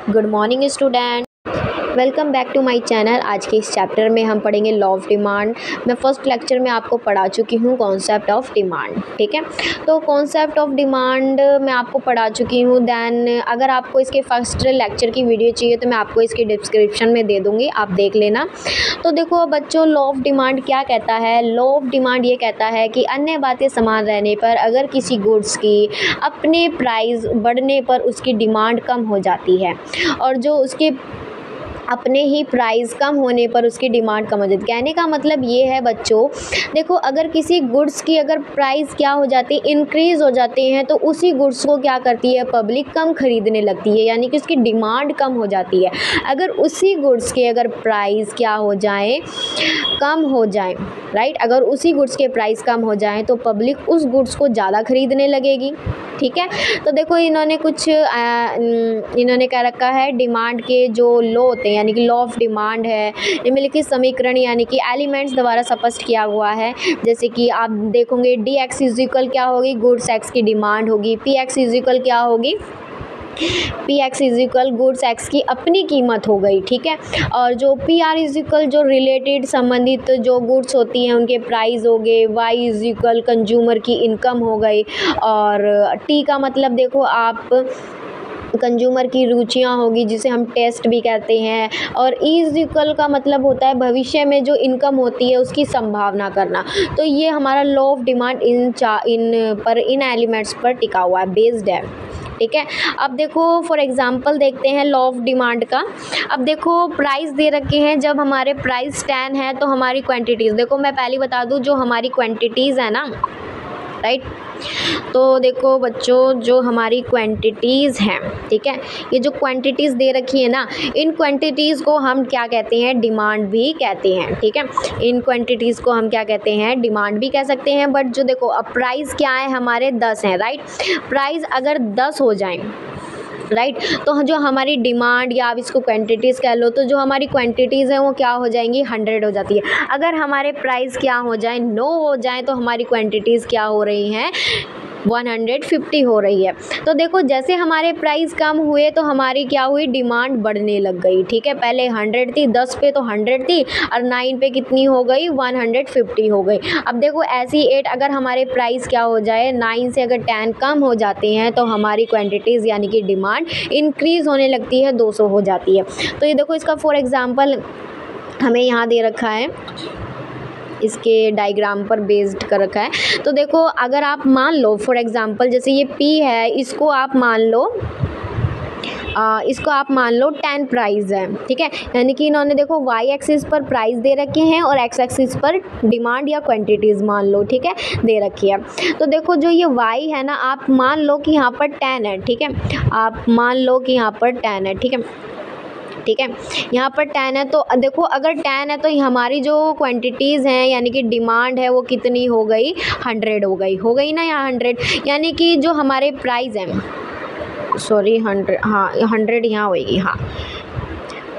Good morning student, welcome back to my channel. आज के इस चैप्टर में हम पढ़ेंगे लॉ ऑफ डिमांड। मैं फर्स्ट लेक्चर में आपको पढ़ा चुकी हूँ कॉन्सेप्ट ऑफ डिमांड, ठीक है। तो कॉन्सेप्ट ऑफ डिमांड मैं आपको पढ़ा चुकी हूँ। दैन अगर आपको इसके फर्स्ट लेक्चर की वीडियो चाहिए तो मैं आपको इसकी डिस्क्रिप्शन में दे दूँगी, आप देख लेना। तो देखो बच्चों, लॉ ऑफ डिमांड क्या कहता है। लॉ ऑफ डिमांड ये कहता है कि अन्य बातें समान रहने पर अगर किसी गुड्स की अपने प्राइस बढ़ने पर उसकी डिमांड कम हो जाती है, और जो उसके अपने ही प्राइस कम होने पर उसकी डिमांड कम हो जाती है। कहने का मतलब ये है बच्चों, देखो अगर किसी गुड्स की अगर प्राइस क्या हो जाती है, इंक्रीज़ हो जाते हैं, तो उसी गुड्स को क्या करती है, पब्लिक कम खरीदने लगती है, यानी कि उसकी डिमांड कम हो जाती है। अगर उसी गुड्स के अगर प्राइस क्या हो जाए, कम हो जाए, राइट, अगर उसी गुड्स के प्राइस कम हो जाए तो पब्लिक उस गुड्स को ज़्यादा खरीदने लगेगी, ठीक है। तो देखो इन्होंने कह रखा है डिमांड के जो लॉ होते हैं, यानी कि लॉ ऑफ डिमांड है, निम्नलिखित समीकरण यानी कि एलिमेंट्स द्वारा स्पष्ट किया हुआ है। जैसे कि आप देखोगे डी एक्स इज इक्वल क्या होगी, गुड्स एक्स की डिमांड होगी। पी एक्स इज इक्वल क्या होगी, P x is equal goods x की अपनी कीमत हो गई, ठीक है। और जो पी आर इज इक्वल जो रिलेटेड संबंधित जो गुड्स होती हैं उनके प्राइस हो गए। वाई इज इक्वल कंज्यूमर की इनकम हो गई। और टी का मतलब देखो आप कंज्यूमर की रुचियाँ होगी, जिसे हम टेस्ट भी कहते हैं। और इज इक्वल का मतलब होता है भविष्य में जो इनकम होती है उसकी संभावना करना। तो ये हमारा law of demand in elements पर टिका हुआ है, बेस्ड है, ठीक है। अब देखो फॉर एग्जांपल देखते हैं लॉ ऑफ डिमांड का। अब देखो प्राइस दे रखे हैं, जब हमारे प्राइस 10 है तो हमारी क्वांटिटीज़ देखो, मैं पहले बता दूं जो हमारी क्वांटिटीज़ है ना, राइट। तो देखो बच्चों, जो हमारी क्वांटिटीज़ हैं, ठीक है, ये जो क्वांटिटीज़ दे रखी है ना, इन क्वांटिटीज़ को हम क्या कहते हैं, डिमांड भी कहते हैं, ठीक है। इन क्वांटिटीज़ को हम क्या कहते हैं, डिमांड भी कह सकते हैं। बट जो देखो अब प्राइस क्या है, हमारे 10 हैं, राइट। प्राइस अगर 10 हो जाए, राइट, तो जो हमारी डिमांड या आप इसको क्वांटिटीज़ कह लो, तो जो हमारी क्वांटिटीज़ हैं वो क्या हो जाएंगी, 100 हो जाती है। अगर हमारे प्राइस क्या हो जाए, 9 हो जाए, तो हमारी क्वांटिटीज़ क्या हो रही हैं, 150 हो रही है। तो देखो जैसे हमारे प्राइस कम हुए तो हमारी क्या हुई, डिमांड बढ़ने लग गई, ठीक है। पहले 100 थी, 10 पे तो 100 थी, और 9 पे कितनी हो गई, 150 हो गई। अब देखो ऐसी 8 अगर हमारे प्राइस क्या हो जाए, 9 से अगर 10 कम हो जाते हैं तो हमारी क्वांटिटीज़ यानी कि डिमांड इंक्रीज़ होने लगती है, 200 हो जाती है। तो ये देखो इसका फॉर एग्ज़ाम्पल हमें यहाँ दे रखा है, इसके डायग्राम पर बेस्ड कर रखा है। तो देखो अगर आप मान लो फॉर एग्जांपल, जैसे ये P है, इसको आप मान लो 10 प्राइस है, ठीक है। यानी कि इन्होंने देखो वाई एक्सिस पर प्राइस दे रखे हैं और एक्स एक्सिस पर डिमांड या क्वांटिटीज़ मान लो, ठीक है, दे रखी है। तो देखो जो ये वाई है ना, आप मान लो कि यहाँ पर 10 है, ठीक है, आप मान लो कि यहाँ पर 10 है, ठीक है, ठीक है, यहाँ पर 10 है। तो देखो अगर 10 है तो हमारी जो क्वांटिटीज़ हैं यानी कि डिमांड है वो कितनी हो गई, 100 हो गई ना, यहाँ 100, यानी कि जो हमारे प्राइस हैं, सॉरी 100, हाँ 100 यहाँ होएगी, हाँ।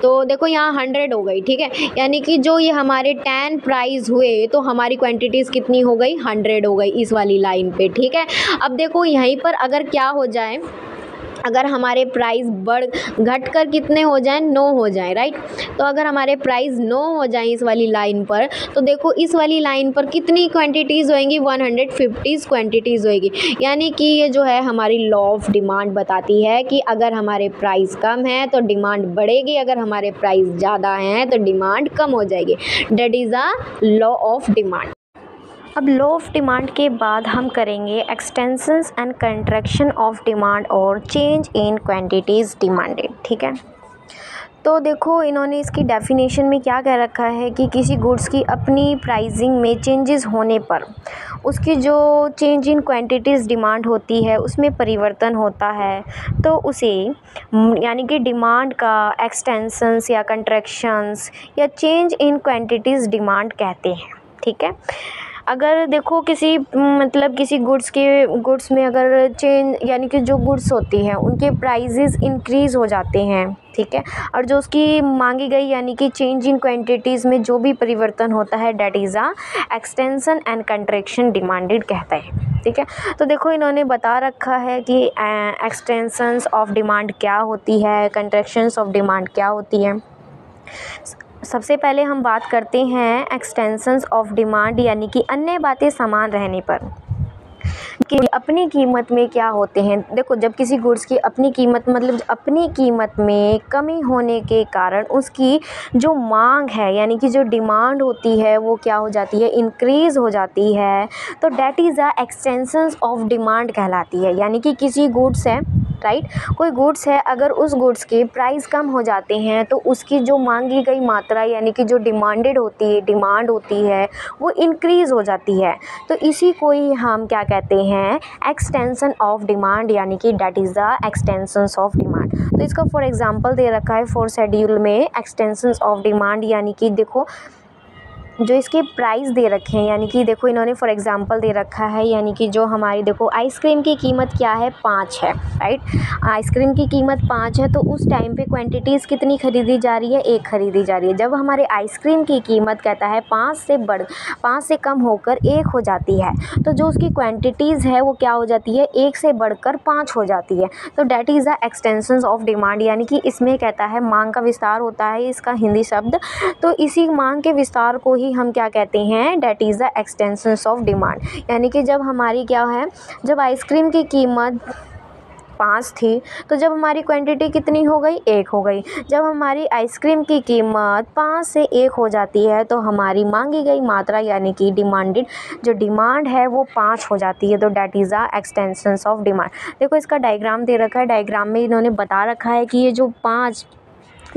तो देखो यहाँ 100 हो गई, ठीक है, यानी कि जो ये हमारे 10 प्राइस हुए तो हमारी क्वांटिटीज़ कितनी हो गई, 100 हो गई इस वाली लाइन पे, ठीक है। अब देखो यहीं पर अगर क्या हो जाए, अगर हमारे प्राइस घट कर कितने हो जाएं, 9 हो जाएं, राइट। तो अगर हमारे प्राइस 9 हो जाएं इस वाली लाइन पर, तो देखो इस वाली लाइन पर कितनी क्वांटिटीज़ होएंगी, 150 क्वांटिटीज़ होएगी। यानी कि ये जो है हमारी लॉ ऑफ डिमांड बताती है कि अगर हमारे प्राइस कम है तो डिमांड बढ़ेगी, अगर हमारे प्राइस ज़्यादा हैं तो डिमांड कम हो जाएगी। That is a law of demand. अब लॉ ऑफ डिमांड के बाद हम करेंगे extensions and contraction of demand और चेंज इन क्वांटिटीज़ डिमांडेड, ठीक है। तो देखो इन्होंने इसकी डेफिनेशन में क्या कह रखा है कि किसी गुड्स की अपनी प्राइसिंग में चेंजेस होने पर उसकी जो चेंज इन क्वांटिटीज़ डिमांड होती है उसमें परिवर्तन होता है, तो उसे यानी कि डिमांड का एक्सटेंशंस या कंट्रैक्शंस या चेंज इन क्वांटिटीज़ डिमांड कहते हैं, ठीक है। अगर देखो किसी मतलब किसी गुड्स में अगर चेंज यानी कि जो गुड्स होती हैं उनके प्राइजेज़ इंक्रीज़ हो जाते हैं, ठीक है, और जो उसकी मांगी गई यानी कि चेंज इन क्वांटिटीज़ में जो भी परिवर्तन होता है that is a extension and contraction demanded कहता है, ठीक है। तो देखो इन्होंने बता रखा है कि एक्सटेंशंस ऑफ डिमांड क्या होती है, कंट्रैक्शंस ऑफ डिमांड क्या होती है। सबसे पहले हम बात करते हैं एक्सटेंशंस ऑफ डिमांड यानी कि अन्य बातें समान रहने पर कि अपनी कीमत में क्या होते हैं। देखो जब किसी गुड्स की अपनी कीमत मतलब अपनी कीमत में कमी होने के कारण उसकी जो मांग है यानी कि जो डिमांड होती है वो क्या हो जाती है, इंक्रीज़ हो जाती है, तो that is a extensions of demand कहलाती है। यानी कि किसी गुड्स है, राइट, कोई गुड्स है, अगर उस गुड्स के प्राइस कम हो जाते हैं तो उसकी जो मांगी गई मात्रा यानी कि जो डिमांड होती है वो इंक्रीज़ हो जाती है। तो इसी को ही हम क्या कहते हैं, एक्सटेंशन ऑफ डिमांड यानी कि that is the extensions of demand. तो इसका फॉर एग्जांपल दे रखा है 4 शेड्यूल में एक्सटेंशंस ऑफ डिमांड यानी कि देखो जो इसके प्राइस दे रखे हैं यानी कि देखो इन्होंने फॉर एग्जांपल दे रखा है यानी कि जो हमारी देखो आइसक्रीम की कीमत क्या है, 5 है, राइट, आइसक्रीम की कीमत 5 है, तो उस टाइम पे क्वांटिटीज़ कितनी खरीदी जा रही है, 1 खरीदी जा रही है। जब हमारे आइसक्रीम की कीमत कहता है 5 से कम होकर 1 हो जाती है तो जो उसकी क्वान्टिटीज़ है वो क्या हो जाती है, 1 से बढ़कर 5 हो जाती है। तो that is the extensions of demand यानी कि इसमें कहता है मांग का विस्तार होता है इसका हिंदी शब्द। तो इसी मांग के विस्तार को ही हम क्या कहते हैं, that is the extensions of demand. यानी कि जब हमारी क्या है, जब आइसक्रीम की कीमत 5 थी तो जब हमारी क्वांटिटी कितनी हो गई, 1 हो गई। जब हमारी आइसक्रीम की कीमत 5 से 1 हो जाती है तो हमारी मांगी गई मात्रा यानी कि जो डिमांड है वो 5 हो जाती है। तो that is the extensions of demand. देखो इसका डायग्राम दे रखा है, डायग्राम में इन्होंने बता रखा है कि ये जो 5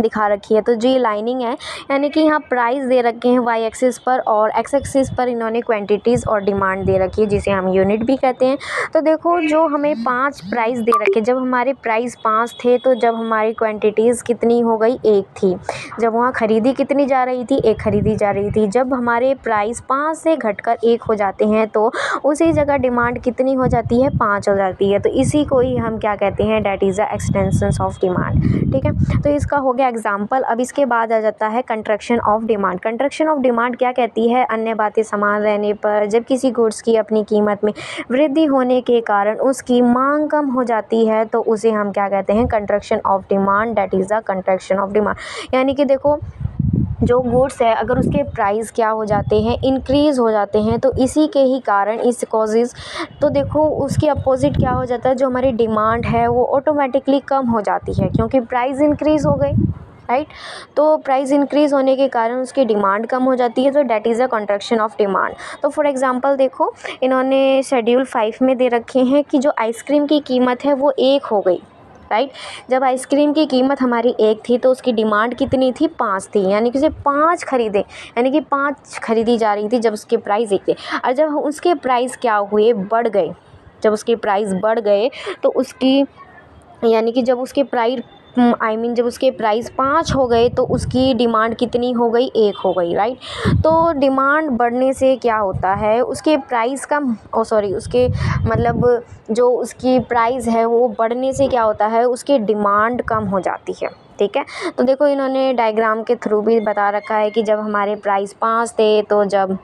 दिखा रखी है तो जो ये लाइनिंग है यानी कि यहाँ प्राइस दे रखे हैं वाई एक्सिस पर और एक्स एक्सिस पर इन्होंने क्वांटिटीज़ और डिमांड दे रखी है जिसे हम यूनिट भी कहते हैं। तो देखो जो हमें 5 प्राइस दे रखे, जब हमारे प्राइस 5 थे तो जब हमारी क्वांटिटीज़ कितनी हो गई, 1 थी। जब वहाँ खरीदी कितनी जा रही थी, 1 खरीदी जा रही थी। जब हमारे प्राइस 5 से घटकर 1 हो जाते हैं तो उसी जगह डिमांड कितनी हो जाती है, 5 हो जाती है। तो इसी को ही हम क्या कहते हैं, that is the extensions of demand, ठीक है। तो इसका हो गया एग्जाम्पल। अब इसके बाद आ जाता है contraction of demand. Contraction of demand क्या कहती है, अन्य बातें समान रहने पर जब किसी गुड्स की अपनी कीमत में वृद्धि होने के कारण उसकी मांग कम हो जाती है तो उसे हम क्या कहते हैं, contraction of demand, that is the contraction of demand. यानी कि देखो जो गुड्स है अगर उसके प्राइस क्या हो जाते हैं, इंक्रीज़ हो जाते हैं, तो इसी के ही कारण इस कॉजेज़, तो देखो उसके अपोजिट क्या हो जाता है, जो हमारी डिमांड है वो ऑटोमेटिकली कम हो जाती है क्योंकि प्राइस इंक्रीज़ हो गई, राइट। तो प्राइस इंक्रीज़ होने के कारण उसकी डिमांड कम हो जाती है, तो that is a contraction of demand. तो फॉर एग्जांपल देखो इन्होंने शेड्यूल 5 में दे रखे हैं कि जो आइसक्रीम की कीमत है वो 1 हो गई, राइट। जब आइसक्रीम की कीमत हमारी 1 थी तो उसकी डिमांड कितनी थी, 5 थी, यानी कि उसे 5 खरीदे, यानी कि 5 खरीदी जा रही थी जब उसके प्राइस 1 थे। और जब उसके प्राइस क्या हुए, बढ़ गए, जब उसके प्राइस बढ़ गए तो उसकी यानी कि जब उसके जब उसके प्राइस 5 हो गए तो उसकी डिमांड कितनी हो गई, 1 हो गई, राइट। तो डिमांड बढ़ने से क्या होता है, उसके प्राइस उसके मतलब जो उसकी प्राइस है वो बढ़ने से क्या होता है, उसकी डिमांड कम हो जाती है, ठीक है। तो देखो इन्होंने डायग्राम के थ्रू भी बता रखा है कि जब हमारे प्राइस 5 थे तो जब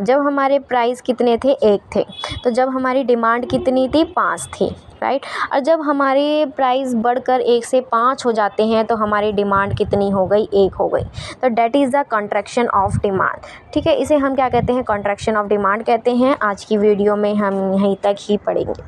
जब हमारे प्राइस कितने थे, 1 थे, तो जब हमारी डिमांड कितनी थी, 5 थी, राइट। और जब हमारे प्राइस बढ़कर 1 से 5 हो जाते हैं तो हमारी डिमांड कितनी हो गई, 1 हो गई। तो that is the contraction of demand, ठीक है। इसे हम क्या कहते हैं, कंट्रैक्शन ऑफ डिमांड कहते हैं। आज की वीडियो में हम यहीं तक ही पढ़ेंगे।